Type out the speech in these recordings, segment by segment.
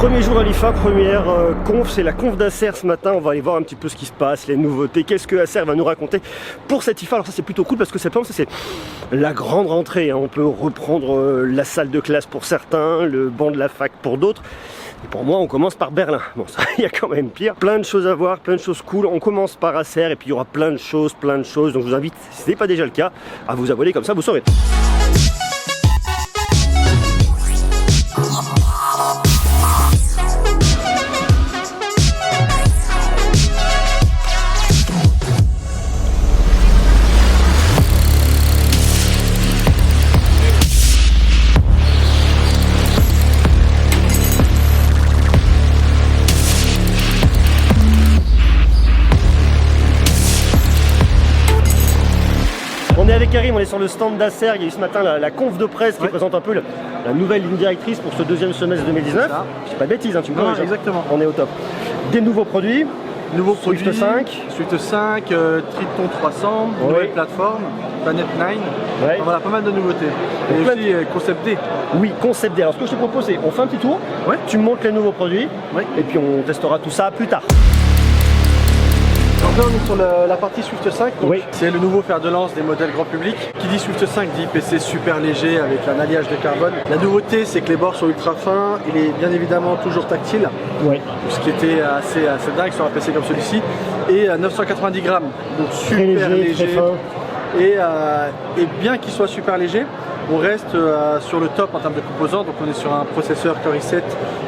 Premier jour à l'IFA, première conf, c'est la conf d'Acer ce matin. On va aller voir un petit peu ce qui se passe, les nouveautés, qu'est-ce que Acer va nous raconter pour cette IFA. Alors ça c'est plutôt cool parce que septembre c'est la grande rentrée, hein. On peut reprendre la salle de classe pour certains, le banc de la fac pour d'autres. Et pour moi on commence par Berlin. Bon ça il y a quand même pire. Plein de choses à voir, plein de choses cool. On commence par Acer et puis il y aura plein de choses. Donc je vous invite, si ce n'est pas déjà le cas, à vous abonner, comme ça vous saurez. On est avec Karim, on est sur le stand d'Acer. Il y a eu ce matin la conf de presse qui présente un peu la nouvelle ligne directrice pour ce deuxième semestre 2019. Je dis pas de bêtises, hein, tu me corriges. Exactement. On est au top. Des nouveaux produits. Swift 5. Swift 5, Triton 300, nouvelle plateforme, Planet 9. Voilà, pas mal de nouveautés. Et aussi Concept D. Oui, Concept D. Alors ce que je te propose, c'est on fait un petit tour. Tu me montres les nouveaux produits. Et puis on testera tout ça plus tard. Donc là on est sur la partie Swift 5, c'est le nouveau fer de lance des modèles grand public. Qui dit Swift 5 dit PC super léger avec un alliage de carbone. La nouveauté c'est que les bords sont ultra fins, il est bien évidemment toujours tactile, ce qui était assez dingue sur un PC comme celui-ci, et à 990 grammes, donc super léger. Et bien qu'il soit super léger, on reste sur le top en termes de composants, donc on est sur un processeur Core i7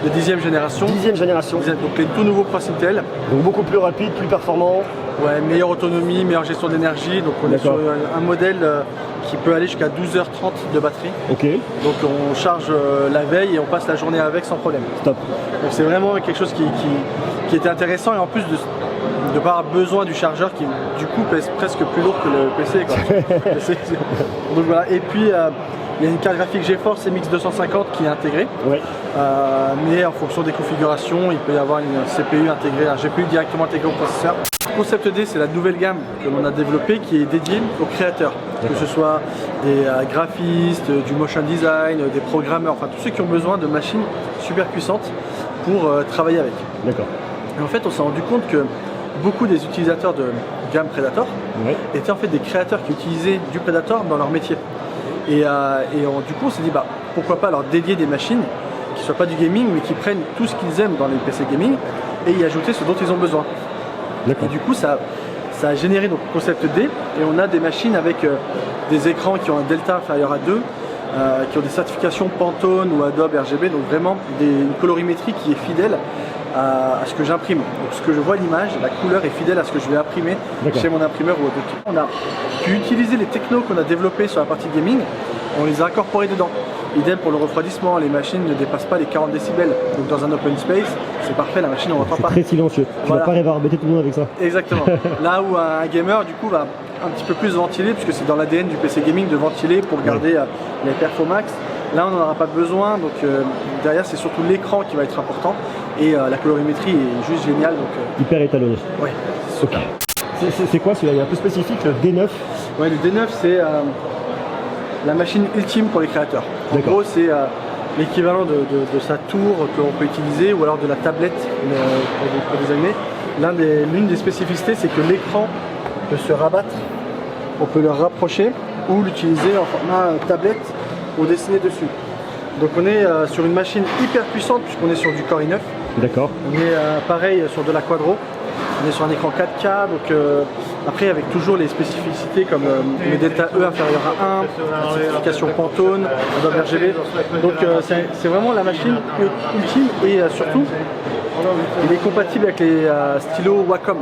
de 10e génération. Donc les tout nouveaux Cross Intel. Donc beaucoup plus rapide, plus performant. Ouais, meilleure autonomie, meilleure gestion d'énergie. Donc on est sur un modèle qui peut aller jusqu'à 12h30 de batterie. Donc on charge la veille et on passe la journée avec sans problème. Top. Donc c'est vraiment quelque chose qui était intéressant, et en plus de ne pas avoir besoin du chargeur qui du coup pèse presque plus lourd que le PC, quoi. Donc voilà. Et puis il y a une carte graphique GeForce MX 250 qui est intégrée, mais en fonction des configurations il peut y avoir une CPU intégrée, un GPU directement intégré au processeur. Concept D, c'est la nouvelle gamme que l'on a développée qui est dédiée aux créateurs, que ce soit des graphistes, du motion design, des programmeurs, enfin tous ceux qui ont besoin de machines super puissantes pour travailler avec. Et en fait on s'est rendu compte que beaucoup des utilisateurs de gamme Predator étaient en fait des créateurs qui utilisaient du Predator dans leur métier. Et du coup on s'est dit pourquoi pas leur dédier des machines qui ne soient pas du gaming mais qui prennent tout ce qu'ils aiment dans les PC gaming et y ajouter ce dont ils ont besoin. Et du coup ça a généré donc Concept D, et on a des machines avec des écrans qui ont un delta inférieur à 2, qui ont des certifications Pantone ou Adobe RGB, donc vraiment une colorimétrie qui est fidèle à ce que j'imprime. Donc ce que je vois à l'image, la couleur est fidèle à ce que je vais imprimer chez mon imprimeur ou autre. On a pu utiliser les technos qu'on a développés sur la partie gaming, on les a incorporés dedans. Idem pour le refroidissement, les machines ne dépassent pas les 40 décibels. Donc dans un open space, c'est parfait, la machine on n'entend pas. C'est très silencieux, tu vas pas réverbéter tout le monde avec ça. Exactement. Là où un gamer du coup va un petit peu plus ventiler, puisque c'est dans l'ADN du PC gaming de ventiler pour garder les perfos max. Là on n'en aura pas besoin, donc derrière c'est surtout l'écran qui va être important, et la colorimétrie est juste géniale. Donc, hyper étalonné. Ouais, super. C'est quoi celui-là? Il est un peu spécifique, le D9. Ouais, le D9 c'est la machine ultime pour les créateurs. En gros c'est l'équivalent de sa tour que l'on peut utiliser, ou alors de la tablette pour designer. L'une des spécificités c'est que l'écran peut se rabattre, on peut le rapprocher ou l'utiliser en format tablette pour dessiner dessus. Donc on est sur une machine hyper puissante puisqu'on est sur du Core i9. On est pareil sur de la Quadro. On est sur un écran 4K, donc après avec toujours les spécificités comme le delta E inférieur à 1, la certification Pantone, Adobe RGB. Donc c'est vraiment la machine ultime, et surtout il est compatible avec les stylos Wacom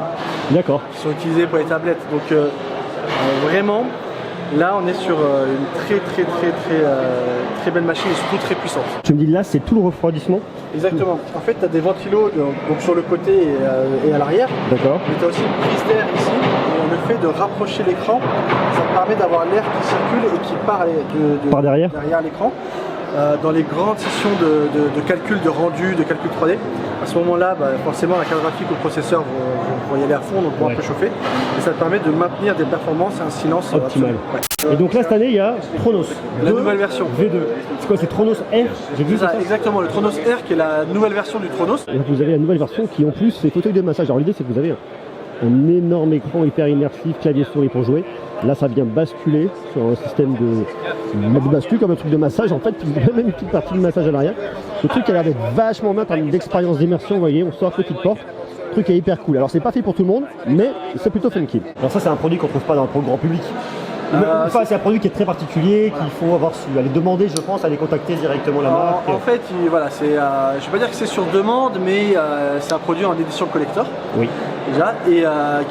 qui sont utilisés pour les tablettes. Donc vraiment là on est sur une très belle machine, et surtout très puissante. Tu me dis là c'est tout le refroidissement? Exactement. En fait tu as des ventilos donc sur le côté et à l'arrière. Mais tu as aussi une prise d'air ici, et le fait de rapprocher l'écran, ça permet d'avoir l'air qui circule et qui part par derrière l'écran. Dans les grandes sessions de calcul, de rendu, de calcul 3D, à ce moment-là, forcément la carte graphique ou le processeur vont y aller à fond, donc vont un peu chauffer, et ça te permet de maintenir des performances et un silence optimal. Et donc là cette année il y a Chronos. La nouvelle version. V2. C'est quoi, c'est Chronos R? J'ai vu ça. Exactement, le Chronos R qui est la nouvelle version du Chronos. Et donc vous avez la nouvelle version qui en plus fait fauteuil de massage. Alors l'idée c'est que vous avez un énorme écran hyper immersif, clavier souris pour jouer. Là ça vient basculer sur un système de bascule comme un truc de massage en fait, puis vous avez même une petite partie de massage à l'arrière. Le truc a l'air d'être vachement bien en termes d'expérience d'immersion, vous voyez, on sort petite porte. Le truc est hyper cool. Alors c'est pas fait pour tout le monde, mais c'est plutôt funky. Alors ça c'est un produit qu'on trouve pas dans le grand public. Enfin, c'est un produit qui est très particulier, qu'il faut avoir su aller demander, je pense, aller contacter directement la marque. En fait, voilà, c'est, je vais pas dire que c'est sur demande, mais c'est un produit en édition collector. Oui. Déjà, et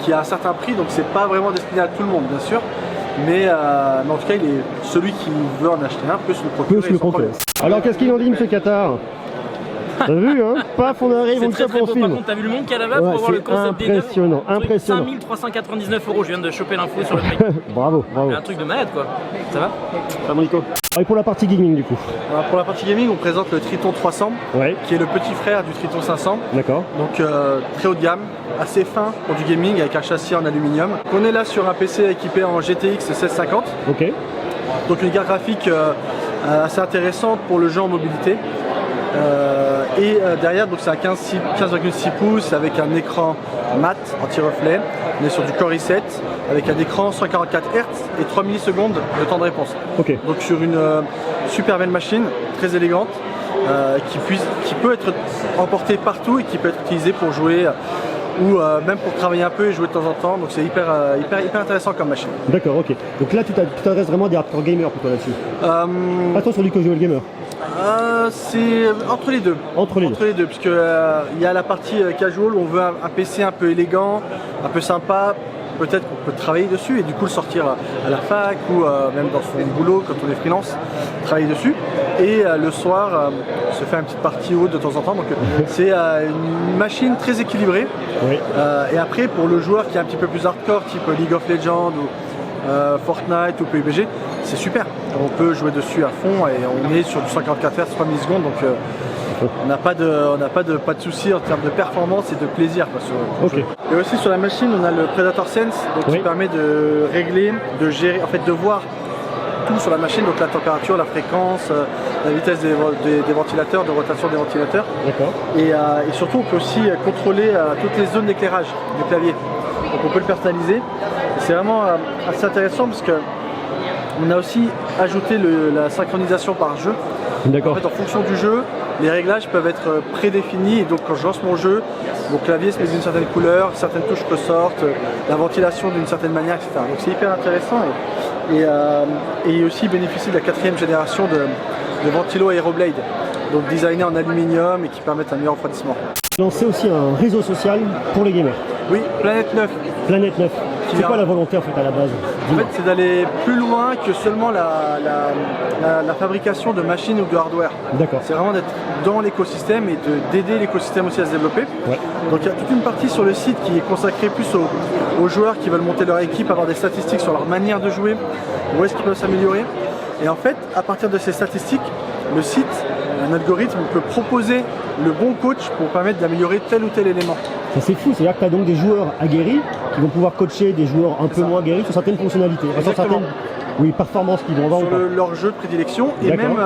qui a un certain prix, donc c'est pas vraiment destiné à tout le monde, bien sûr. Mais en tout cas, celui qui veut en acheter un peut se le procurer. Peut se le procurer. Alors qu'est-ce qu'il en dit, monsieur Qatar? T'as vu, hein? Paf, on arrive, on le tape en film. Par contre, t'as vu le monde qu'il y a là-bas pour voir le concept des impressionnant, impressionnant. 5399 €, je viens de choper l'info sur le prix. Bravo, bravo. Un truc de malade quoi. Ça va? Ça va, mon Nico. Et pour la partie gaming du coup? Alors, pour la partie gaming, on présente le Triton 300, ouais, qui est le petit frère du Triton 500. D'accord. Donc très haut de gamme, assez fin pour du gaming avec un châssis en aluminium. On est là sur un PC équipé en GTX 1650. Ok. Donc une carte graphique assez intéressante pour le jeu en mobilité. Derrière, donc c'est un 15,6 pouces avec un écran mat anti-reflet. On est sur du Core i7 avec un écran 144 Hz et 3 millisecondes de temps de réponse. Ok. Donc sur une super belle machine, très élégante, qui peut être emportée partout et qui peut être utilisée pour jouer ou même pour travailler un peu et jouer de temps en temps. Donc c'est hyper intéressant comme machine. D'accord, ok. Donc là tu t'adresses vraiment à des hardcore gamers plutôt là-dessus. Pas trop sur du casual gamer. C'est entre les deux. Entre les deux, puisque il y a la partie casual où on veut un PC un peu élégant, un peu sympa. Peut-être qu'on peut travailler dessus et du coup le sortir à la fac ou même dans son boulot quand on est freelance, travailler dessus. Et le soir, se fait une petite partie haute de temps en temps. Donc c'est une machine très équilibrée. Oui. Et après pour le joueur qui est un petit peu plus hardcore, type League of Legends ou Fortnite ou PUBG, c'est super. On peut jouer dessus à fond et on est sur du 144 Hz 3 millisecondes. Donc on n'a pas de soucis en termes de performance et de plaisir sur le jeu. Et aussi sur la machine on a le Predator Sense donc, qui permet de régler, de gérer, en fait de voir tout sur la machine, donc la température, la fréquence, la vitesse des ventilateurs, de rotation des ventilateurs. Et surtout on peut aussi contrôler toutes les zones d'éclairage du clavier. Donc on peut le personnaliser. C'est vraiment assez intéressant parce que on a aussi ajouté la synchronisation par jeu. En fait, en fonction du jeu, les réglages peuvent être prédéfinis et donc quand je lance mon jeu, mon clavier se met d'une certaine couleur, certaines touches ressortent, la ventilation d'une certaine manière, etc. Donc c'est hyper intéressant et aussi bénéficie de la 4e génération de ventilo Aeroblade, donc designé en aluminium et qui permettent un meilleur refroidissement. Lancer aussi un réseau social pour les gamers. Oui, Planète 9. Planète 9. C'est quoi la volonté en fait à la base? En fait c'est d'aller plus loin que seulement la fabrication de machines ou de hardware. D'accord. C'est vraiment d'être dans l'écosystème et d'aider l'écosystème aussi à se développer. Ouais. Donc il y a toute une partie sur le site qui est consacrée plus aux joueurs qui veulent monter leur équipe, avoir des statistiques sur leur manière de jouer, où est-ce qu'ils peuvent s'améliorer. Et en fait, à partir de ces statistiques, le site, un algorithme peut proposer le bon coach pour permettre d'améliorer tel ou tel élément. Ça c'est fou, c'est-à-dire que tu as donc des joueurs aguerris qui vont pouvoir coacher des joueurs un peu moins aguerris sur certaines fonctionnalités, sur certaines performances qu'ils vont avoir. Sur leur jeu de prédilection et même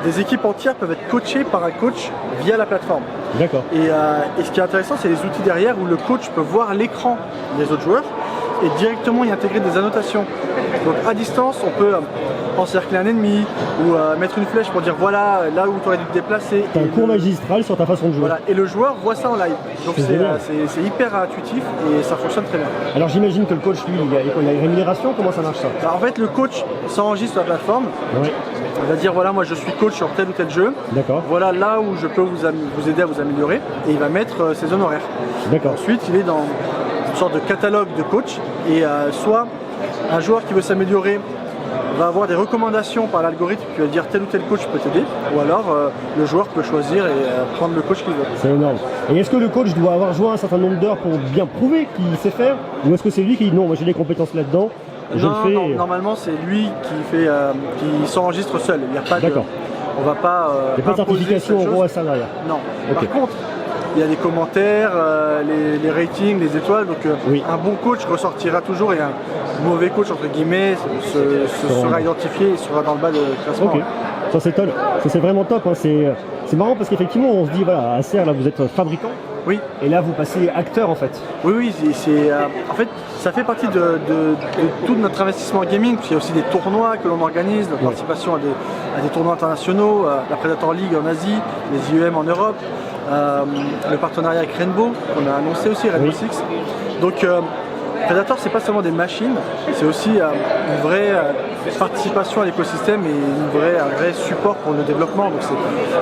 des équipes entières peuvent être coachées par un coach via la plateforme. D'accord. Et ce qui est intéressant, c'est les outils derrière où le coach peut voir l'écran des autres joueurs et directement y intégrer des annotations. Donc à distance, on peut encercler un ennemi ou mettre une flèche pour dire voilà là où tu aurais dû te déplacer. T'as un cours magistral sur ta façon de jouer. Voilà, et le joueur voit ça en live. Donc c'est hyper intuitif et ça fonctionne très bien. Alors j'imagine que le coach, lui, il y a une rémunération, comment ça marche ça? Alors, en fait, le coach s'enregistre sur la plateforme. Ouais. Il va dire voilà, moi je suis coach sur tel ou tel jeu. D'accord. Voilà là où je peux vous aider à vous améliorer et il va mettre ses honoraires. D'accord. Ensuite, il est dans une sorte de catalogue de coach et soit un joueur qui veut s'améliorer va avoir des recommandations par l'algorithme qui va dire tel ou tel coach peut t'aider, ou alors le joueur peut choisir et prendre le coach qu'il veut. C'est énorme. Et est-ce que le coach doit avoir joué un certain nombre d'heures pour bien prouver qu'il sait faire, ou est-ce que c'est lui qui dit non, moi j'ai des compétences là-dedans, je le fais? Non, normalement c'est lui qui s'enregistre seul. Il n'y a pas D'accord. On va pas. Il n'y a pas de certification en gros à ça derrière. Non. Okay. Par contre, il y a les commentaires, les ratings, les étoiles. Donc un bon coach ressortira toujours et mauvais coach entre guillemets sera identifié et sera dans le bas de classement. Ok, ça c'est top, ça c'est vraiment top, hein. C'est marrant parce qu'effectivement on se dit voilà, Acer là vous êtes fabricant. Oui. Et là vous passez acteur en fait. Oui, en fait ça fait partie de tout notre investissement gaming. Il y a aussi des tournois que l'on organise, notre participation à des tournois internationaux, la Predator League en Asie, les IEM en Europe, le partenariat avec Rainbow qu'on a annoncé aussi, Rainbow Six. Donc Predator, c'est pas seulement des machines, c'est aussi une vraie participation à l'écosystème et un vrai support pour le développement. Donc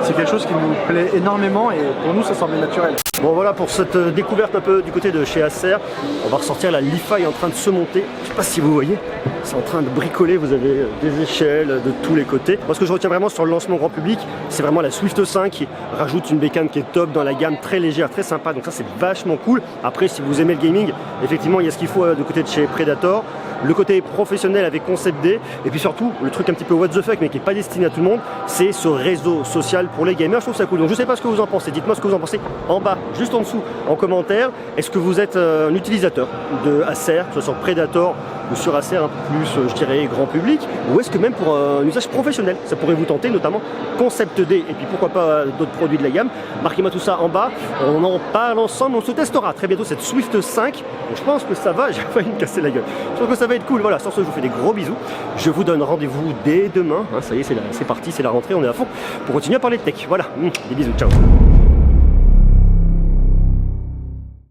c'est quelque chose qui nous plaît énormément et pour nous ça semble naturel. Bon voilà pour cette découverte un peu du côté de chez Acer. On va ressortir la Li-Fi en train de se monter. Je sais pas si vous voyez, c'est en train de bricoler, vous avez des échelles de tous les côtés. Moi ce que je retiens vraiment sur le lancement grand public, c'est vraiment la Swift 5 qui rajoute une bécane qui est top dans la gamme, très légère, très sympa. Donc ça c'est vachement cool. Après si vous aimez le gaming, effectivement il y a ce qu'il faut du côté de chez Predator. Le côté professionnel avec Concept D, et puis surtout le truc un petit peu what the fuck mais qui n'est pas destiné à tout le monde, c'est ce réseau social pour les gamers. Je trouve ça cool. Donc je sais pas ce que vous en pensez, dites-moi ce que vous en pensez en bas, juste en dessous, en commentaire. Est-ce que vous êtes un utilisateur de Acer, que ce soit sur Predator ou sur Acer un peu plus, je dirais, grand public, ou est-ce que même pour un usage professionnel, ça pourrait vous tenter, notamment Concept D, et puis pourquoi pas d'autres produits de la gamme. Marquez-moi tout ça en bas, on en parle ensemble, on se testera très bientôt cette Swift 5. Donc je pense que ça va, j'ai failli me casser la gueule. Je pense que ça va être cool. Voilà, sur ce, je vous fais des gros bisous. Je vous donne rendez-vous dès demain. Ça y est, c'est parti, c'est la rentrée, on est à fond pour continuer à parler de tech. Voilà, des bisous, ciao.